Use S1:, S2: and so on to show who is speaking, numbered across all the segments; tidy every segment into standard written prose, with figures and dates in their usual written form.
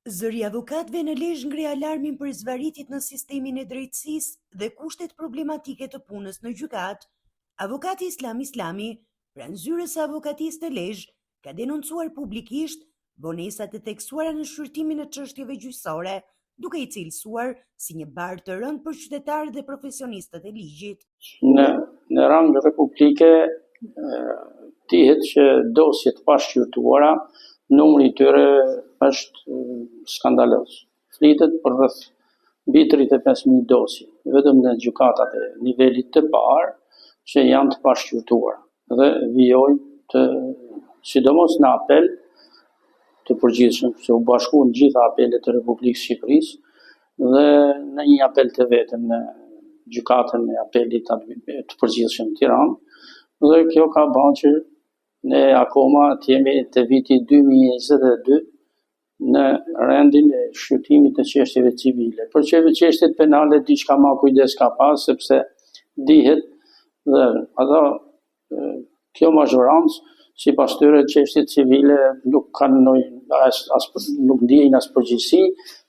S1: Zëri avokatëve në Lezhë ngre alarmin për zvarritjet në sistemin e drejtësisë dhe kushtet problematike të punës në gjykatë. Avokati Islami, pranë zyrës së avokatisë të Lezhë, ka denoncuar publikisht vonesat e theksuara në shqyrtimin e çështjeve gjyqësore, duke i cilësuar si një barë të rëndë për qytetarët dhe profesionistët e ligjit.
S2: Në rang republike dihet që dosjet pashqyrtuara numri i tyre është skandaloz. Flitet për rreth mbi 35.000 dosje, vetëm në gjykatat e nivelit të parë që janë të pashqyrtuara dhe vijojnë të, sidomos në apel të përgjithshëm, se u bashkuan gjitha apelet të Republikës Shqipërisë dhe në një apel të vetëm në gjykatën e apelit të përgjithshëm në Tiranë, dhe kjo ka bërë që ne akoma të jemi të viti 2022 në rendin e shqyrtimit të çështjeve civile. Për çështjet penale diçka më kujdes ka pas, sepse dihet dhe kjo mazhorancë sipas tyre çështjet civile nuk kanë nuk ndiejnë as përgjegjësi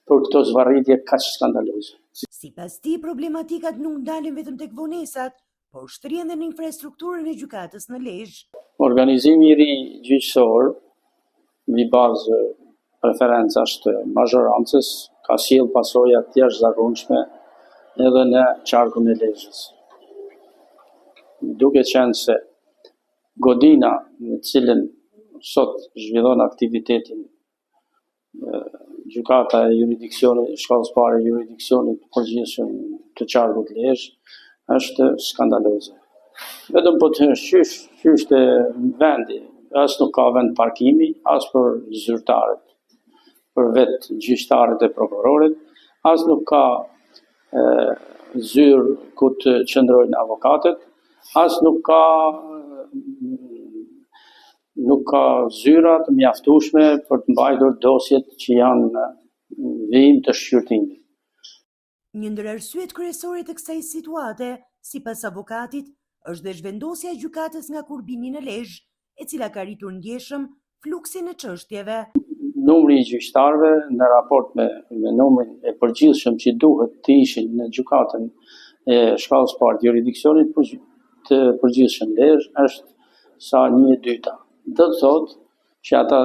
S2: për këto zvarritje kaq skandaloze.
S1: Sipas tij, problematikat nuk ndalen vetëm tek vonesat, por shtrihen edhe në infrastrukturën e gjykatës në Lezhë.
S2: Organizimi i ri gjyqësor, mbi bazë preferencash të mazhorancës, ka sjellë pasoja të jashtëzakonshme edhe në qarkun e Lezhës. Duke qenë se godina në cilën sot zhvillon aktivitetin gjykata e jurisdiksionit, shkallës parë e jurisdiksionit të përgjithshëm të qarkut Lezhë është skandaloze. Vetëm po të qysh të vendi, as nuk ka vend parkimi, as për zyrtarët, për vetë gjyqtarët e prokurorët, as nuk ka zyrë ku të qëndrojnë avokatët, as nuk ka zyra të mjaftueshme për të mbajtur dosjet që janë në vijim të shqyrtimit.
S1: Një ndër arsyet kryesore të kësaj situate, sipas avokatit, është dhe zhvendosja e gjykatës nga Kurbini në Lezhë, e cila ka rritur ndjeshëm fluksin e çështjeve.
S2: Numri i gjyqtarëve në raport me numrin e përgjithshëm që duhet të ishin në gjykatën e shkallës parë të jurisdiksionit të përgjithshëm Lezhë është sa 1/2. Do të thotë që ata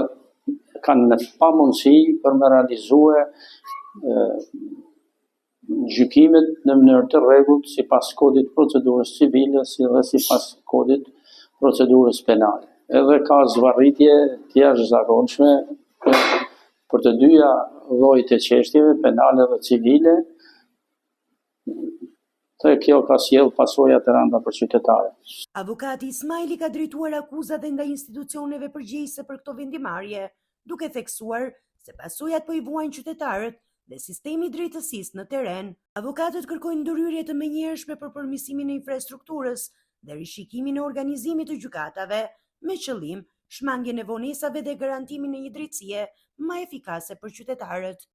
S2: kanë pamundësi për me realizue gjykimet në mënyrë të rregullt sipas kodit procedurës civile si dhe sipas kodit procedurës penale. Edhe ka zvarritje të jashtëzakonshme për të dyja llojet e çështjeve penale dhe civile. Dhe kjo ka sjellë pasoja të rënda për qytetarët.
S1: Avokati Ismaili ka drejtuar akuzat nga institucioneve përgjegjëse për këto vendimarrje, duke theksuar se pasojat po i vuajnë qytetarët dhe sistemi i drejtësisë në teren. Avokatët kërkojnë ndërhyrje të menjëhershme për përmirësimin e infrastrukturës dhe rishikimin e organizimit të gjykatave, me qëllim shmangjen e vonesave dhe garantimin e një drejtësie më efikase për qytetarët.